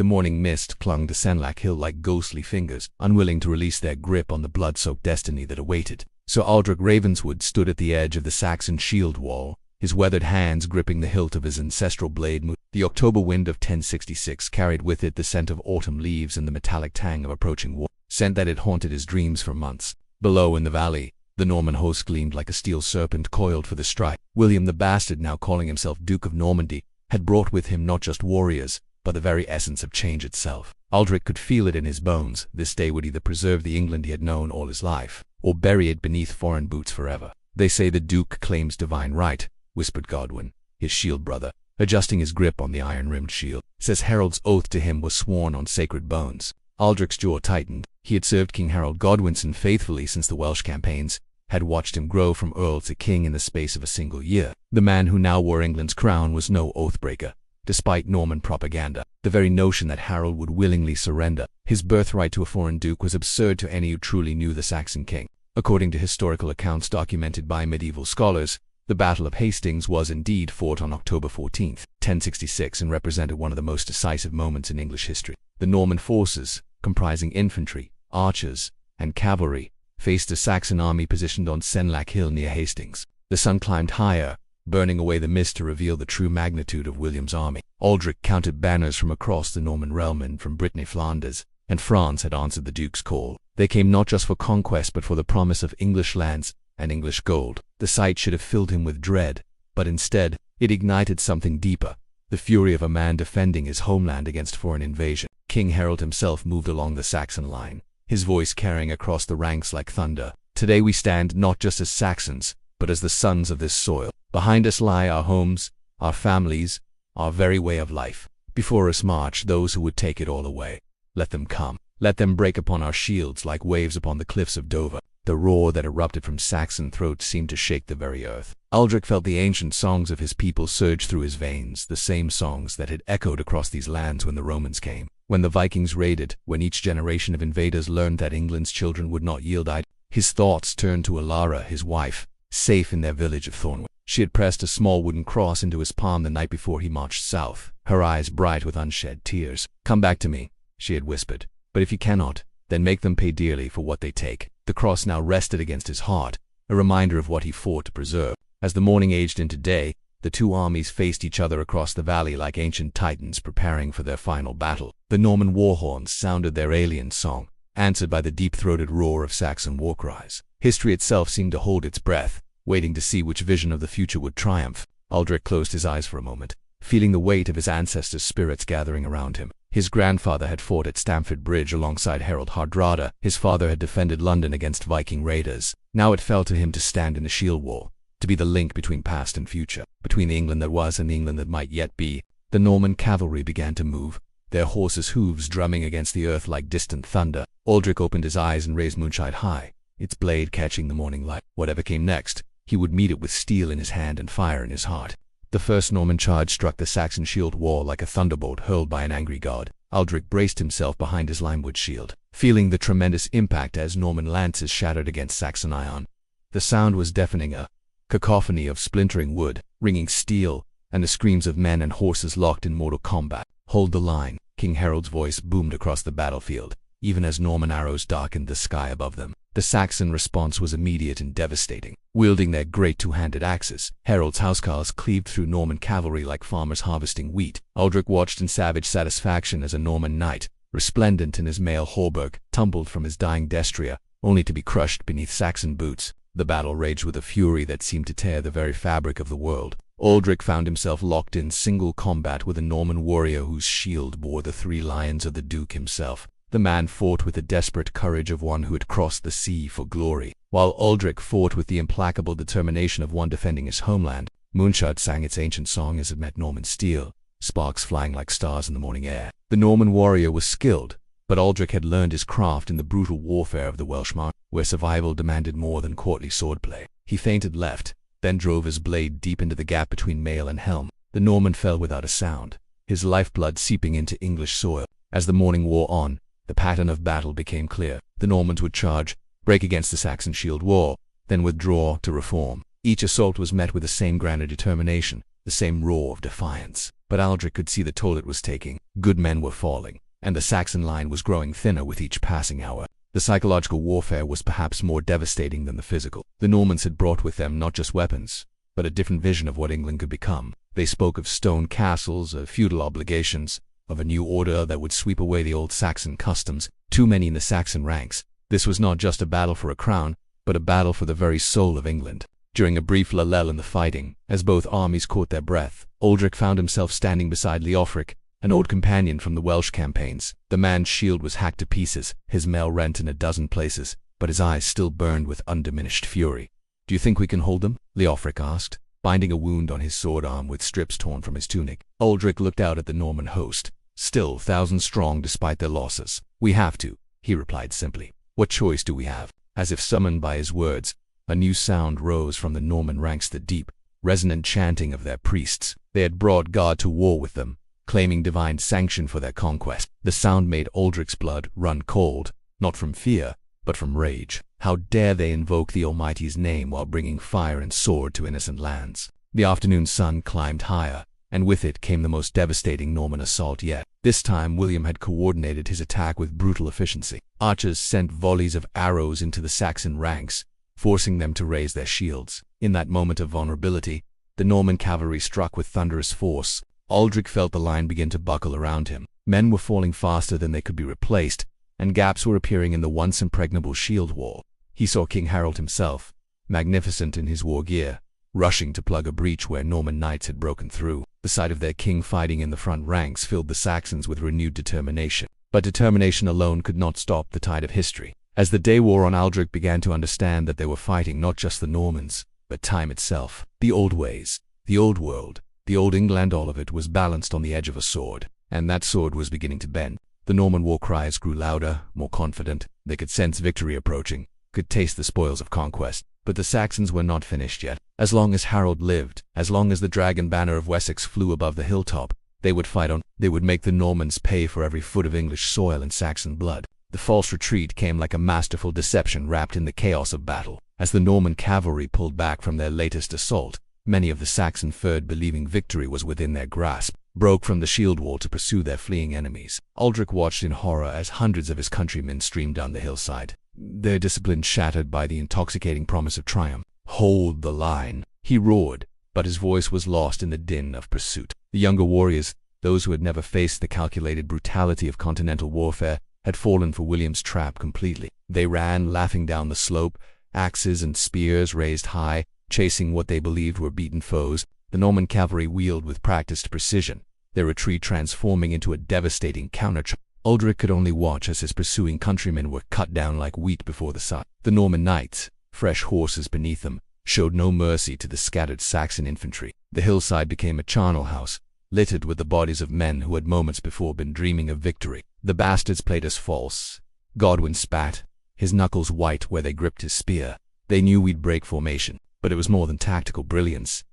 The morning mist clung to Senlac Hill like ghostly fingers, unwilling to release their grip on the blood-soaked destiny that awaited. Sir Aldric Ravenswood stood at the edge of the Saxon shield wall, his weathered hands gripping the hilt of his ancestral blade. The October wind of 1066 carried with it the scent of autumn leaves and the metallic tang of approaching war, scent that had haunted his dreams for months. Below in the valley, the Norman host gleamed like a steel serpent coiled for the strike. William the Bastard, now calling himself Duke of Normandy, had brought with him not just warriors, but the very essence of change itself. Aldric could feel it in his bones. This day would either preserve the England he had known all his life, or bury it beneath foreign boots forever. "They say the Duke claims divine right," whispered Godwin, his shield brother, adjusting his grip on the iron-rimmed shield. "Says Harold's oath to him was sworn on sacred bones." Aldric's jaw tightened. He had served King Harold Godwinson faithfully since the Welsh campaigns, had watched him grow from earl to king in the space of a single year. The man who now wore England's crown was no oath-breaker. Despite Norman propaganda, the very notion that Harold would willingly surrender his birthright to a foreign duke was absurd to any who truly knew the Saxon king. According to historical accounts documented by medieval scholars, the Battle of Hastings was indeed fought on October 14, 1066, and represented one of the most decisive moments in English history. The Norman forces, comprising infantry, archers, and cavalry, faced a Saxon army positioned on Senlac Hill near Hastings. The sun climbed higher, burning away the mist to reveal the true magnitude of William's army. Aldric counted banners from across the Norman realm, and from Brittany, Flanders, and France had answered the Duke's call. They came not just for conquest but for the promise of English lands and English gold. The sight should have filled him with dread, but instead, it ignited something deeper, the fury of a man defending his homeland against foreign invasion. King Harold himself moved along the Saxon line, his voice carrying across the ranks like thunder. "Today we stand not just as Saxons, but as the sons of this soil. Behind us lie our homes, our families, our very way of life. Before us march those who would take it all away. Let them come. Let them break upon our shields like waves upon the cliffs of Dover." The roar that erupted from Saxon throats seemed to shake the very earth. Aldric felt the ancient songs of his people surge through his veins, the same songs that had echoed across these lands when the Romans came, when the Vikings raided, when each generation of invaders learned that England's children would not yield. His thoughts turned to Alara, his wife, safe in their village of Thornwick. She had pressed a small wooden cross into his palm the night before he marched south, her eyes bright with unshed tears. "Come back to me," she had whispered. "But if you cannot, then make them pay dearly for what they take." The cross now rested against his heart, a reminder of what he fought to preserve. As the morning aged into day, the two armies faced each other across the valley like ancient titans preparing for their final battle. The Norman war horns sounded their alien song, answered by the deep-throated roar of Saxon war cries. History itself seemed to hold its breath, waiting to see which vision of the future would triumph. Aldric closed his eyes for a moment, feeling the weight of his ancestors' spirits gathering around him. His grandfather had fought at Stamford Bridge alongside Harold Hardrada. His father had defended London against Viking raiders. Now it fell to him to stand in the shield wall, to be the link between past and future, between the England that was and the England that might yet be. The Norman cavalry began to move, their horses' hooves drumming against the earth like distant thunder. Aldric opened his eyes and raised Moonshide high, its blade catching the morning light. Whatever came next, he would meet it with steel in his hand and fire in his heart. The first Norman charge struck the Saxon shield wall like a thunderbolt hurled by an angry god. Aldric braced himself behind his limewood shield, feeling the tremendous impact as Norman lances shattered against Saxon iron. The sound was deafening, a cacophony of splintering wood, ringing steel, and the screams of men and horses locked in mortal combat. "Hold the line," King Harold's voice boomed across the battlefield, even as Norman arrows darkened the sky above them. The Saxon response was immediate and devastating. Wielding their great two-handed axes, Harold's housecarls cleaved through Norman cavalry like farmers harvesting wheat. Aldric watched in savage satisfaction as a Norman knight, resplendent in his mail hauberk, tumbled from his dying destrier, only to be crushed beneath Saxon boots. The battle raged with a fury that seemed to tear the very fabric of the world. Aldric found himself locked in single combat with a Norman warrior whose shield bore the 3 lions of the Duke himself. The man fought with the desperate courage of one who had crossed the sea for glory, while Aldric fought with the implacable determination of one defending his homeland. Moonshot sang its ancient song as it met Norman steel, sparks flying like stars in the morning air. The Norman warrior was skilled, but Aldric had learned his craft in the brutal warfare of the Welsh march, where survival demanded more than courtly swordplay. He feinted left, then drove his blade deep into the gap between mail and helm. The Norman fell without a sound, his lifeblood seeping into English soil. As the morning wore on, the pattern of battle became clear. The Normans would charge, break against the Saxon shield wall, then withdraw to reform. Each assault was met with the same granite determination, the same roar of defiance. but Aldrich could see the toll it was taking. Good men were falling, and the Saxon line was growing thinner with each passing hour. The psychological warfare was perhaps more devastating than the physical. The Normans had brought with them not just weapons, but a different vision of what England could become. They spoke of stone castles, of feudal obligations, of a new order that would sweep away the old Saxon customs. Too many in the Saxon ranks. This was not just a battle for a crown, but a battle for the very soul of England. During a brief lull in the fighting, as both armies caught their breath, Aldrich found himself standing beside Leofric, an old companion from the Welsh campaigns. The man's shield was hacked to pieces, his mail rent in a dozen places, but his eyes still burned with undiminished fury. "Do you think we can hold them?" Leofric asked, binding a wound on his sword arm with strips torn from his tunic. Aldrich looked out at the Norman host, still thousands strong despite their losses. "We have to," he replied simply. "What choice do we have?" As if summoned by his words, a new sound rose from the Norman ranks, the deep, resonant chanting of their priests. They had brought God to war with them, claiming divine sanction for their conquest. The sound made Aldrich's blood run cold, not from fear, but from rage. How dare they invoke the Almighty's name while bringing fire and sword to innocent lands? The afternoon sun climbed higher, and with it came the most devastating Norman assault yet. This time William had coordinated his attack with brutal efficiency. Archers sent volleys of arrows into the Saxon ranks, forcing them to raise their shields. In that moment of vulnerability, the Norman cavalry struck with thunderous force. Aldrich felt the line begin to buckle around him. Men were falling faster than they could be replaced, and gaps were appearing in the once impregnable shield wall. He saw King Harold himself, magnificent in his war gear, rushing to plug a breach where Norman knights had broken through. The sight of their king fighting in the front ranks filled the Saxons with renewed determination. But determination alone could not stop the tide of history. As the day wore on, Aldrich began to understand that they were fighting not just the Normans, but time itself. The old ways, the old world, the old England, all of it was balanced on the edge of a sword, and that sword was beginning to bend. The Norman war cries grew louder, more confident. They could sense victory approaching, could taste the spoils of conquest. But the Saxons were not finished yet. As long as Harold lived, as long as the dragon banner of Wessex flew above the hilltop, they would fight on. They would make the Normans pay for every foot of English soil and Saxon blood. The false retreat came like a masterful deception wrapped in the chaos of battle. As the Norman cavalry pulled back from their latest assault, many of the Saxon Fyrd, believing victory was within their grasp, broke from the shield wall to pursue their fleeing enemies. Aldrich watched in horror as hundreds of his countrymen streamed down the hillside, their discipline shattered by the intoxicating promise of triumph. "Hold the line," he roared, but his voice was lost in the din of pursuit. The younger warriors, those who had never faced the calculated brutality of continental warfare, had fallen for William's trap completely. They ran, laughing down the slope, axes and spears raised high, chasing what they believed were beaten foes. The Norman cavalry wheeled with practiced precision, their retreat transforming into a devastating countercharge. Aldrich could only watch as his pursuing countrymen were cut down like wheat before the sun. The Norman knights, fresh horses beneath them, showed no mercy to the scattered Saxon infantry. The hillside became a charnel house, littered with the bodies of men who had moments before been dreaming of victory. The bastards played us false. Godwin spat, his knuckles white where they gripped his spear. They knew we'd break formation, but it was more than tactical brilliance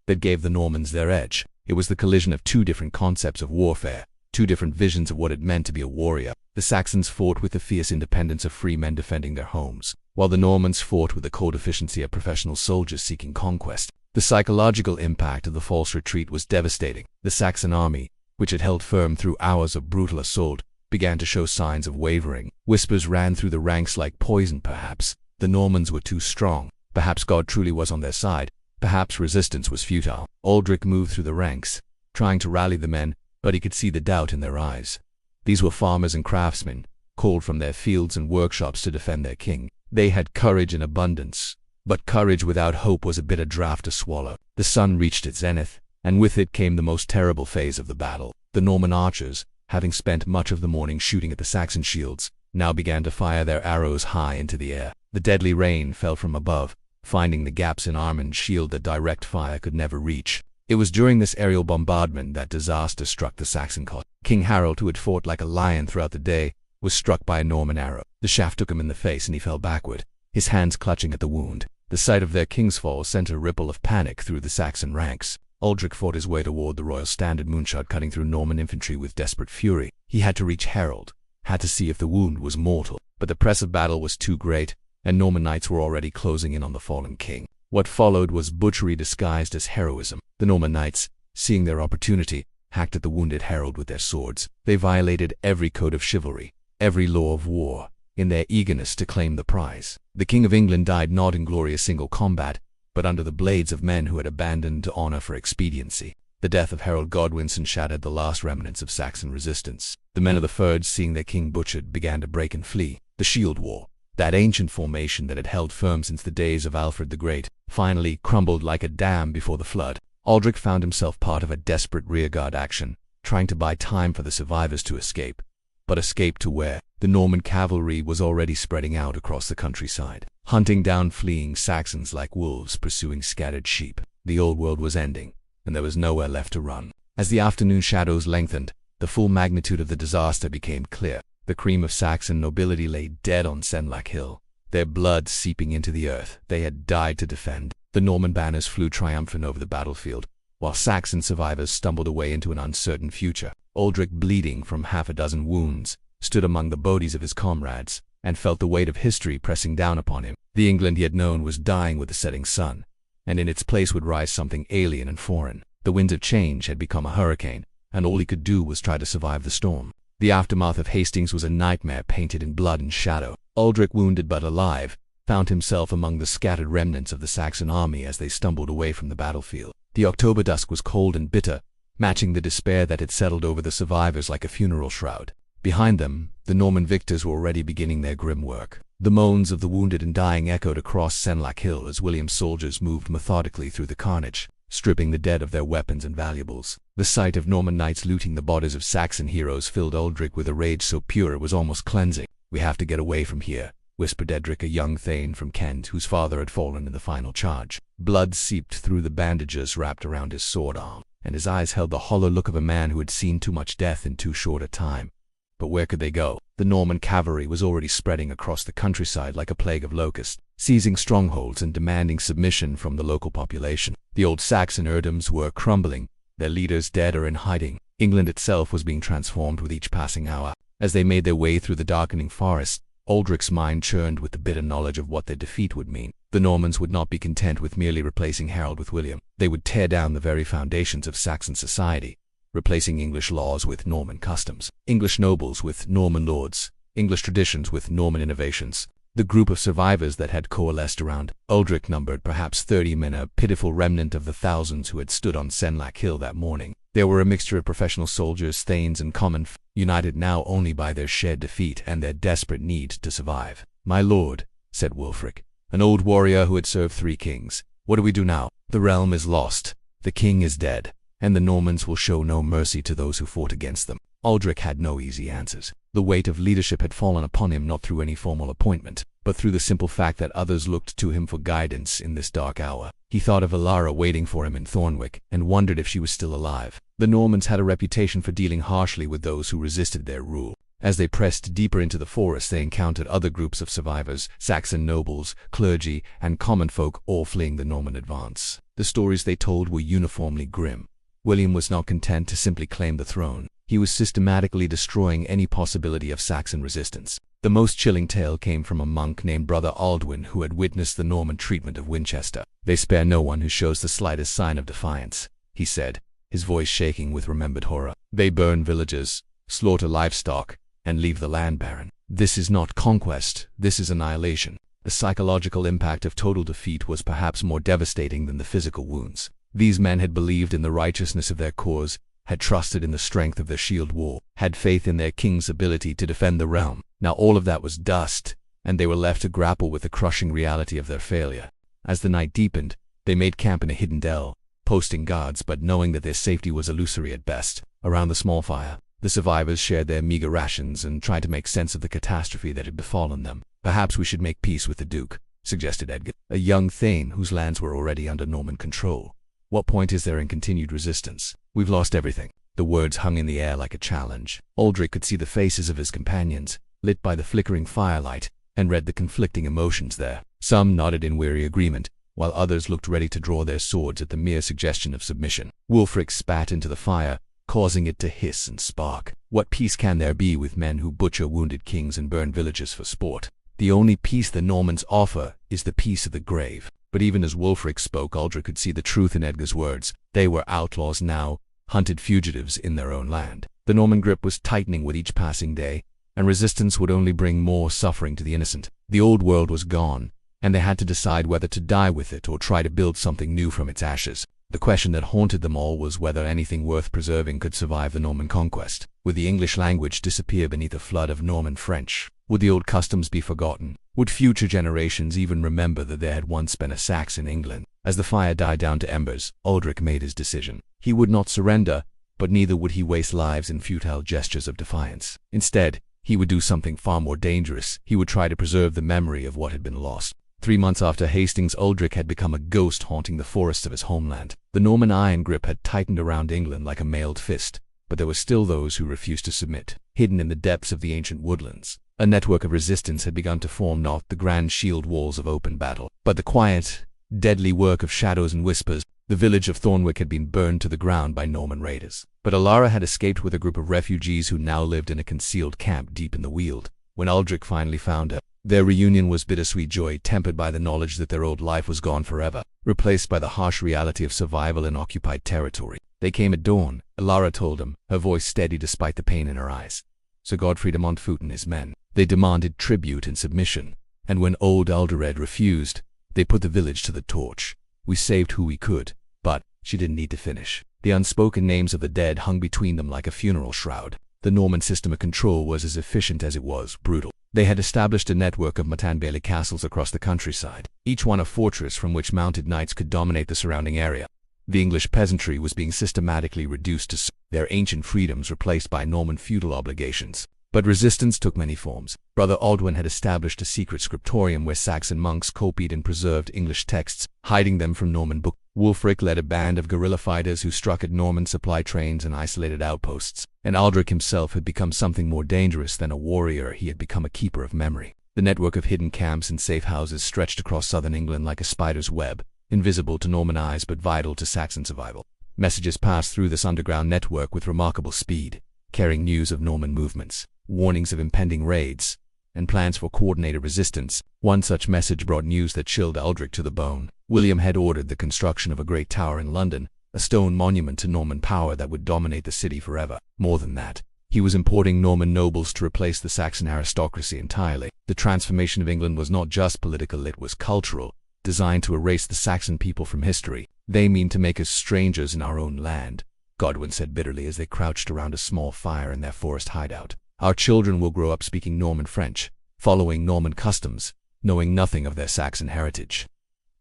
that gave the Normans their edge. It was the collision of two different concepts of warfare, two different visions of what it meant to be a warrior. The Saxons fought with the fierce independence of free men defending their homes, while the Normans fought with the cold efficiency of professional soldiers seeking conquest. The psychological impact of the false retreat was devastating. The Saxon army, which had held firm through hours of brutal assault, began to show signs of wavering. Whispers ran through the ranks like poison. Perhaps the Normans were too strong. Perhaps God truly was on their side. Perhaps resistance was futile. Aldrich moved through the ranks, trying to rally the men, but he could see the doubt in their eyes. These were farmers and craftsmen, called from their fields and workshops to defend their king. They had courage in abundance, but courage without hope was a bitter draught to swallow. The sun reached its zenith, and with it came the most terrible phase of the battle. The Norman archers, having spent much of the morning shooting at the Saxon shields, now began to fire their arrows high into the air. The deadly rain fell from above, finding the gaps in arm and shield that direct fire could never reach. It was during this aerial bombardment that disaster struck the Saxon cause. King Harold, who had fought like a lion throughout the day, was struck by a Norman arrow. The shaft took him in the face and he fell backward, his hands clutching at the wound. The sight of their king's fall sent a ripple of panic through the Saxon ranks. Aldrich fought his way toward the royal standard moonshot, cutting through Norman infantry with desperate fury. He had to reach Harold, had to see if the wound was mortal. But the press of battle was too great, and Norman knights were already closing in on the fallen king. What followed was butchery disguised as heroism. The Norman knights, seeing their opportunity, hacked at the wounded Harold with their swords. They violated every code of chivalry, every law of war, in their eagerness to claim the prize. The King of England died not in glorious single combat, but under the blades of men who had abandoned honor for expediency. The death of Harold Godwinson shattered the last remnants of Saxon resistance. The men of the Fyrds, seeing their king butchered, began to break and flee. The Shield Wall, that ancient formation that had held firm since the days of Alfred the Great, finally crumbled like a dam before the flood. Aldrich found himself part of a desperate rearguard action, trying to buy time for the survivors to escape. But escape to where? The Norman cavalry was already spreading out across the countryside, hunting down fleeing Saxons like wolves pursuing scattered sheep. The old world was ending, and there was nowhere left to run. As the afternoon shadows lengthened, the full magnitude of the disaster became clear. The cream of Saxon nobility lay dead on Senlac Hill, their blood seeping into the earth they had died to defend. The Norman banners flew triumphant over the battlefield, while Saxon survivors stumbled away into an uncertain future. Aldrich, bleeding from half a dozen wounds, stood among the bodies of his comrades, and felt the weight of history pressing down upon him. The England he had known was dying with the setting sun, and in its place would rise something alien and foreign. The winds of change had become a hurricane, and all he could do was try to survive the storm. The aftermath of Hastings was a nightmare painted in blood and shadow. Aldrich, wounded but alive, found himself among the scattered remnants of the Saxon army as they stumbled away from the battlefield. The October dusk was cold and bitter, matching the despair that had settled over the survivors like a funeral shroud. Behind them, the Norman victors were already beginning their grim work. The moans of the wounded and dying echoed across Senlac Hill as William's soldiers moved methodically through the carnage, stripping the dead of their weapons and valuables. The sight of Norman knights looting the bodies of Saxon heroes filled Aldrich with a rage so pure it was almost cleansing. "We have to get away from here," whispered Edric, a young thane from Kent whose father had fallen in the final charge. Blood seeped through the bandages wrapped around his sword arm, and his eyes held the hollow look of a man who had seen too much death in too short a time. But where could they go? The Norman cavalry was already spreading across the countryside like a plague of locusts, seizing strongholds and demanding submission from the local population. The old Saxon earldoms were crumbling, their leaders dead or in hiding. England itself was being transformed with each passing hour. As they made their way through the darkening forest, Aldrich's mind churned with the bitter knowledge of what their defeat would mean. The Normans would not be content with merely replacing Harold with William. They would tear down the very foundations of Saxon society, replacing English laws with Norman customs, English nobles with Norman lords, English traditions with Norman innovations. The group of survivors that had coalesced around Aldrich numbered perhaps 30 men, a pitiful remnant of the thousands who had stood on Senlac Hill that morning. There were a mixture of professional soldiers, thanes, and common united now only by their shared defeat and their desperate need to survive. "My lord," said Wulfric, an old warrior who had served 3 kings, "what do we do now? The realm is lost, the king is dead, and the Normans will show no mercy to those who fought against them." Aldrich had no easy answers. The weight of leadership had fallen upon him not through any formal appointment, but through the simple fact that others looked to him for guidance in this dark hour. He thought of Alara waiting for him in Thornwick, and wondered if she was still alive. The Normans had a reputation for dealing harshly with those who resisted their rule. As they pressed deeper into the forest, they encountered other groups of survivors, Saxon nobles, clergy, and common folk, all fleeing the Norman advance. The stories they told were uniformly grim. William was not content to simply claim the throne. He was systematically destroying any possibility of Saxon resistance. The most chilling tale came from a monk named Brother Aldwin who had witnessed the Norman treatment of Winchester. "They spare no one who shows the slightest sign of defiance," he said, his voice shaking with remembered horror. "They burn villages, slaughter livestock, and leave the land barren. This is not conquest, this is annihilation." The psychological impact of total defeat was perhaps more devastating than the physical wounds. These men had believed in the righteousness of their cause, had trusted in the strength of their shield wall, had faith in their king's ability to defend the realm. Now all of that was dust, and they were left to grapple with the crushing reality of their failure. As the night deepened, they made camp in a hidden dell, posting guards but knowing that their safety was illusory at best. Around the small fire, the survivors shared their meager rations and tried to make sense of the catastrophe that had befallen them. "Perhaps we should make peace with the Duke," suggested Edgar, a young thane whose lands were already under Norman control. "What point is there in continued resistance? We've lost everything." The words hung in the air like a challenge. Aldrich could see the faces of his companions, lit by the flickering firelight, and read the conflicting emotions there. Some nodded in weary agreement, while others looked ready to draw their swords at the mere suggestion of submission. Wulfric spat into the fire, causing it to hiss and spark. "What peace can there be with men who butcher wounded kings and burn villages for sport? The only peace the Normans offer is the peace of the grave." But even as Wulfric spoke, Aldrich could see the truth in Edgar's words. They were outlaws now, hunted fugitives in their own land. The Norman grip was tightening with each passing day, and resistance would only bring more suffering to the innocent. The old world was gone, and they had to decide whether to die with it or try to build something new from its ashes. The question that haunted them all was whether anything worth preserving could survive the Norman conquest. Would the English language disappear beneath a flood of Norman French? Would the old customs be forgotten? Would future generations even remember that there had once been a Saxon England? As the fire died down to embers, Aldrich made his decision. He would not surrender, but neither would he waste lives in futile gestures of defiance. Instead, he would do something far more dangerous. He would try to preserve the memory of what had been lost. 3 months after Hastings, Aldrich had become a ghost haunting the forests of his homeland. The Norman iron grip had tightened around England like a mailed fist, but there were still those who refused to submit. Hidden in the depths of the ancient woodlands, a network of resistance had begun to form, not the grand shield walls of open battle, but the quiet, deadly work of shadows and whispers. The village of Thornwick had been burned to the ground by Norman raiders, but Alara had escaped with a group of refugees who now lived in a concealed camp deep in the Weald. When Aldrich finally found her, their reunion was bittersweet joy tempered by the knowledge that their old life was gone forever, replaced by the harsh reality of survival in occupied territory. They came at dawn, Alara told him, her voice steady despite the pain in her eyes. Sir Godfrey de Montfort and his men. They demanded tribute and submission, and when old Aldered refused, they put the village to the torch. We saved who we could, but she didn't need to finish. The unspoken names of the dead hung between them like a funeral shroud. The Norman system of control was as efficient as it was brutal. They had established a network of Matanbailey castles across the countryside, each one a fortress from which mounted knights could dominate the surrounding area. The English peasantry was being systematically reduced to their ancient freedoms replaced by Norman feudal obligations. But resistance took many forms. Brother Aldwin had established a secret scriptorium where Saxon monks copied and preserved English texts, hiding them from Norman books. Wulfric led a band of guerrilla fighters who struck at Norman supply trains and isolated outposts, and Aldrich himself had become something more dangerous than a warrior. He had become a keeper of memory. The network of hidden camps and safe houses stretched across southern England like a spider's web, invisible to Norman eyes but vital to Saxon survival. Messages passed through this underground network with remarkable speed, carrying news of Norman movements, warnings of impending raids, and plans for coordinated resistance. One such message brought news that chilled Aldrich to the bone. William had ordered the construction of a great tower in London, a stone monument to Norman power that would dominate the city forever. More than that, he was importing Norman nobles to replace the Saxon aristocracy entirely. The transformation of England was not just political, it was cultural, designed to erase the Saxon people from history. They mean to make us strangers in our own land, Godwin said bitterly as they crouched around a small fire in their forest hideout. Our children will grow up speaking Norman French, following Norman customs, knowing nothing of their Saxon heritage.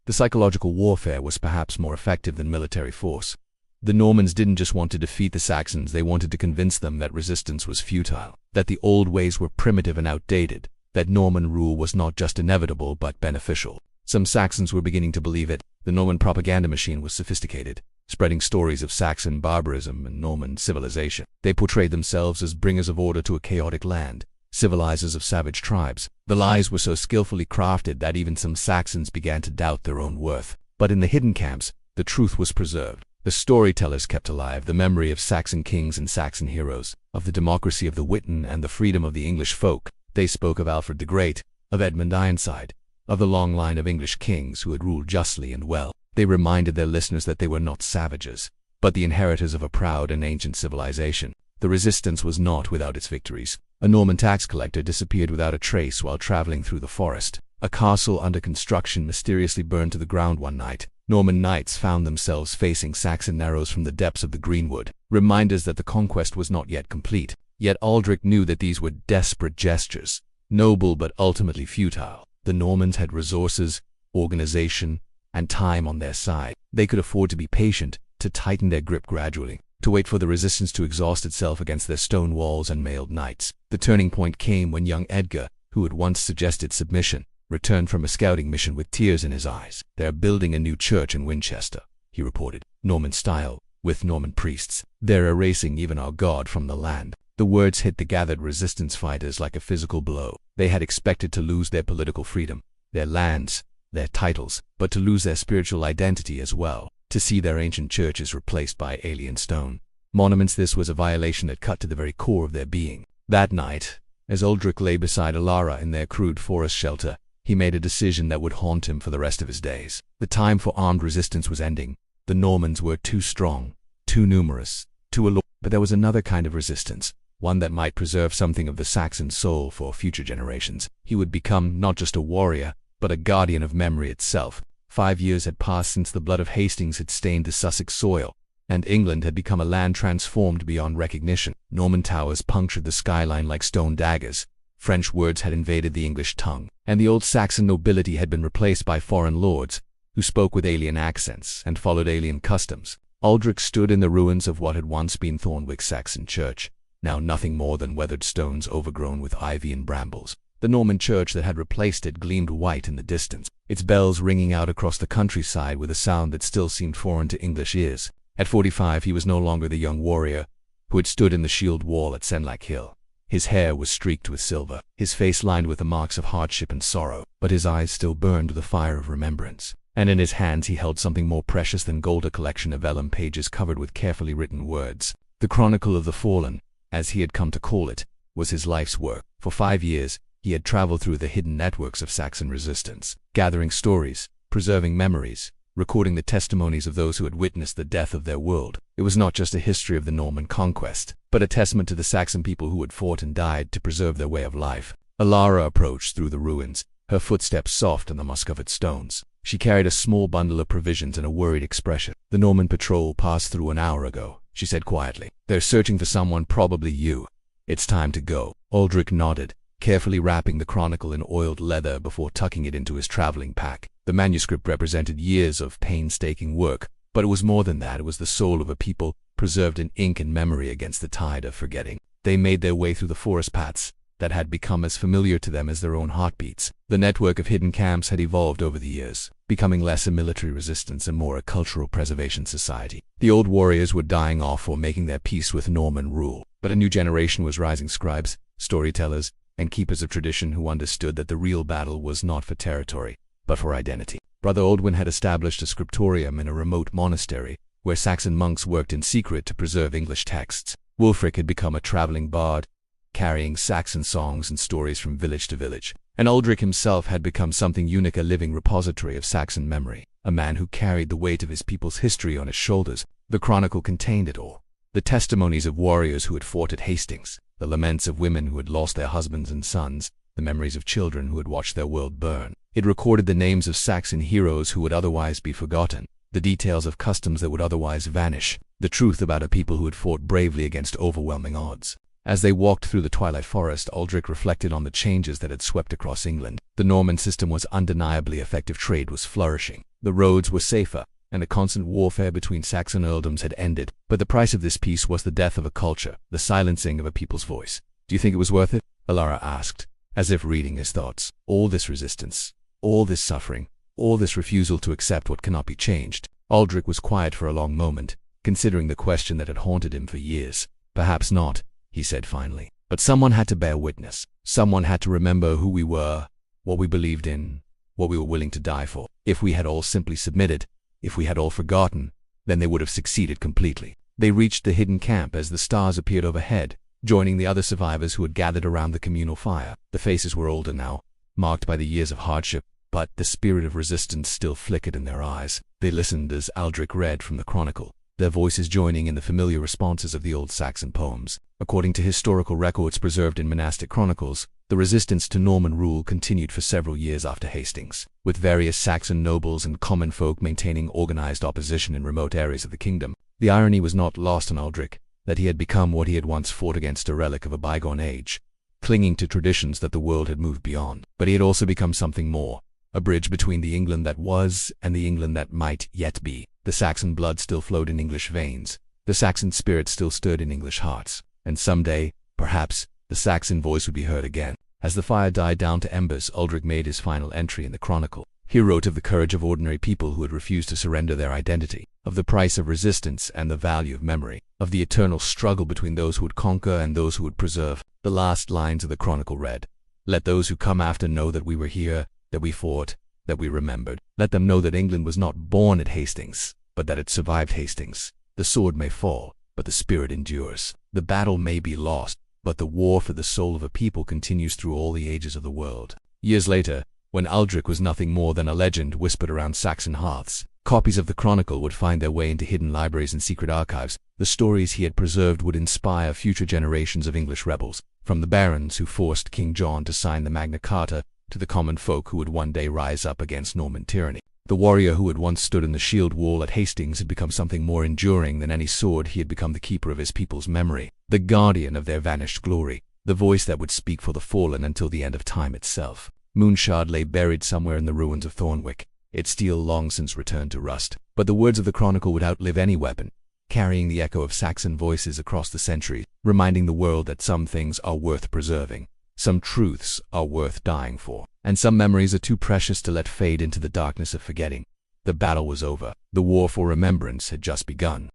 The psychological warfare was perhaps more effective than military force. The Normans didn't just want to defeat the Saxons, they wanted to convince them that resistance was futile, that the old ways were primitive and outdated, that Norman rule was not just inevitable but beneficial. Some Saxons were beginning to believe it. The Norman propaganda machine was sophisticated, spreading stories of Saxon barbarism and Norman civilization. They portrayed themselves as bringers of order to a chaotic land, civilizers of savage tribes. The lies were so skillfully crafted that even some Saxons began to doubt their own worth. But in the hidden camps, the truth was preserved. The storytellers kept alive the memory of Saxon kings and Saxon heroes, of the democracy of the Witan and the freedom of the English folk. They spoke of Alfred the Great, of Edmund Ironside, of the long line of English kings who had ruled justly and well. They reminded their listeners that they were not savages, but the inheritors of a proud and ancient civilization. The resistance was not without its victories. A Norman tax collector disappeared without a trace while traveling through the forest. A castle under construction mysteriously burned to the ground one night. Norman knights found themselves facing Saxon arrows from the depths of the greenwood, reminders that the conquest was not yet complete. Yet Aldrich knew that these were desperate gestures, noble but ultimately futile. The Normans had resources, organization, and time on their side. They could afford to be patient, to tighten their grip gradually, to wait for the resistance to exhaust itself against their stone walls and mailed knights. The turning point came when young Edgar, who had once suggested submission, returned from a scouting mission with tears in his eyes. "They're building a new church in Winchester," he reported, "Norman style, with Norman priests. They're erasing even our God from the land." The words hit the gathered resistance fighters like a physical blow. They had expected to lose their political freedom, their lands, their titles, but to lose their spiritual identity as well, to see their ancient churches replaced by alien stone monuments. This was a violation that cut to the very core of their being. That night, as Aldrich lay beside Alara in their crude forest shelter, he made a decision that would haunt him for the rest of his days. The time for armed resistance was ending. The Normans were too strong, too numerous, to a lord. But there was another kind of resistance, one that might preserve something of the Saxon soul for future generations. He would become not just a warrior, but a guardian of memory itself. 5 years had passed since the blood of Hastings had stained the Sussex soil, and England had become a land transformed beyond recognition. Norman towers punctured the skyline like stone daggers. French words had invaded the English tongue, and the old Saxon nobility had been replaced by foreign lords, who spoke with alien accents and followed alien customs. Aldrich stood in the ruins of what had once been Thornwick Saxon Church, now nothing more than weathered stones overgrown with ivy and brambles. The Norman church that had replaced it gleamed white in the distance, its bells ringing out across the countryside with a sound that still seemed foreign to English ears. At 45, he was no longer the young warrior who had stood in the shield wall at Senlac Hill. His hair was streaked with silver, his face lined with the marks of hardship and sorrow, but his eyes still burned with the fire of remembrance. And in his hands he held something more precious than gold, a collection of vellum pages covered with carefully written words. The Chronicle of the Fallen, as he had come to call it, was his life's work. For 5 years, he had traveled through the hidden networks of Saxon resistance, gathering stories, preserving memories, recording the testimonies of those who had witnessed the death of their world. It was not just a history of the Norman conquest, but a testament to the Saxon people who had fought and died to preserve their way of life. Alara approached through the ruins, her footsteps soft on the moss-covered stones. She carried a small bundle of provisions and a worried expression. "The Norman patrol passed through an hour ago," she said quietly. "They're searching for someone, probably you. It's time to go." Aldrich nodded, carefully wrapping the chronicle in oiled leather before tucking it into his traveling pack. The manuscript represented years of painstaking work, but it was more than that. It was the soul of a people, preserved in ink and memory against the tide of forgetting. They made their way through the forest paths that had become as familiar to them as their own heartbeats. The network of hidden camps had evolved over the years, becoming less a military resistance and more a cultural preservation society. The old warriors were dying off or making their peace with Norman rule, but a new generation was rising: scribes, storytellers, and keepers of tradition who understood that the real battle was not for territory, but for identity. Brother Aldwin had established a scriptorium in a remote monastery, where Saxon monks worked in secret to preserve English texts. Wulfric had become a traveling bard, carrying Saxon songs and stories from village to village. And Aldrich himself had become something unique, a living repository of Saxon memory, a man who carried the weight of his people's history on his shoulders. The chronicle contained it all: the testimonies of warriors who had fought at Hastings, the laments of women who had lost their husbands and sons, the memories of children who had watched their world burn. It recorded the names of Saxon heroes who would otherwise be forgotten, the details of customs that would otherwise vanish, the truth about a people who had fought bravely against overwhelming odds. As they walked through the twilight forest, Aldrich reflected on the changes that had swept across England. The Norman system was undeniably effective. Trade was flourishing. The roads were safer, and the constant warfare between Saxon earldoms had ended. But the price of this peace was the death of a culture, the silencing of a people's voice. "Do you think it was worth it?" Alara asked, as if reading his thoughts. "All this resistance, all this suffering, all this refusal to accept what cannot be changed." Aldrich was quiet for a long moment, considering the question that had haunted him for years. "Perhaps not," he said finally. "But someone had to bear witness. Someone had to remember who we were, what we believed in, what we were willing to die for. If we had all simply submitted, if we had all forgotten, then they would have succeeded completely." They reached the hidden camp as the stars appeared overhead, joining the other survivors who had gathered around the communal fire. The faces were older now, marked by the years of hardship, but the spirit of resistance still flickered in their eyes. They listened as Aldrich read from the chronicle, their voices joining in the familiar responses of the old Saxon poems. According to historical records preserved in monastic chronicles, the resistance to Norman rule continued for several years after Hastings, with various Saxon nobles and common folk maintaining organized opposition in remote areas of the kingdom. The irony was not lost on Aldrich that he had become what he had once fought against, a relic of a bygone age, clinging to traditions that the world had moved beyond. But he had also become something more, a bridge between the England that was and the England that might yet be. The Saxon blood still flowed in English veins, the Saxon spirit still stirred in English hearts, and someday, perhaps, the Saxon voice would be heard again. As the fire died down to embers, Aldrich made his final entry in the chronicle. He wrote of the courage of ordinary people who had refused to surrender their identity, of the price of resistance and the value of memory, of the eternal struggle between those who would conquer and those who would preserve. The last lines of the chronicle read, "Let those who come after know that we were here, that we fought, that we remembered. Let them know that England was not born at Hastings, but that it survived Hastings. The sword may fall, but the spirit endures. The battle may be lost, but the war for the soul of a people continues through all the ages of the world." Years later, when Aldrich was nothing more than a legend whispered around Saxon hearths, Copies of the Chronicle would find their way into hidden libraries and secret archives. The stories he had preserved would inspire future generations of English rebels, from the barons who forced King John to sign the Magna Carta to the common folk who would one day rise up against Norman tyranny. The warrior who had once stood in the shield wall at Hastings had become something more enduring than any sword. He had become the keeper of his people's memory, the guardian of their vanished glory, the voice that would speak for the fallen until the end of time itself. Moonshard lay buried somewhere in the ruins of Thornwick, its steel long since returned to rust. But the words of the Chronicle would outlive any weapon, carrying the echo of Saxon voices across the centuries, reminding the world that some things are worth preserving, some truths are worth dying for, and some memories are too precious to let fade into the darkness of forgetting. The battle was over. The war for remembrance had just begun.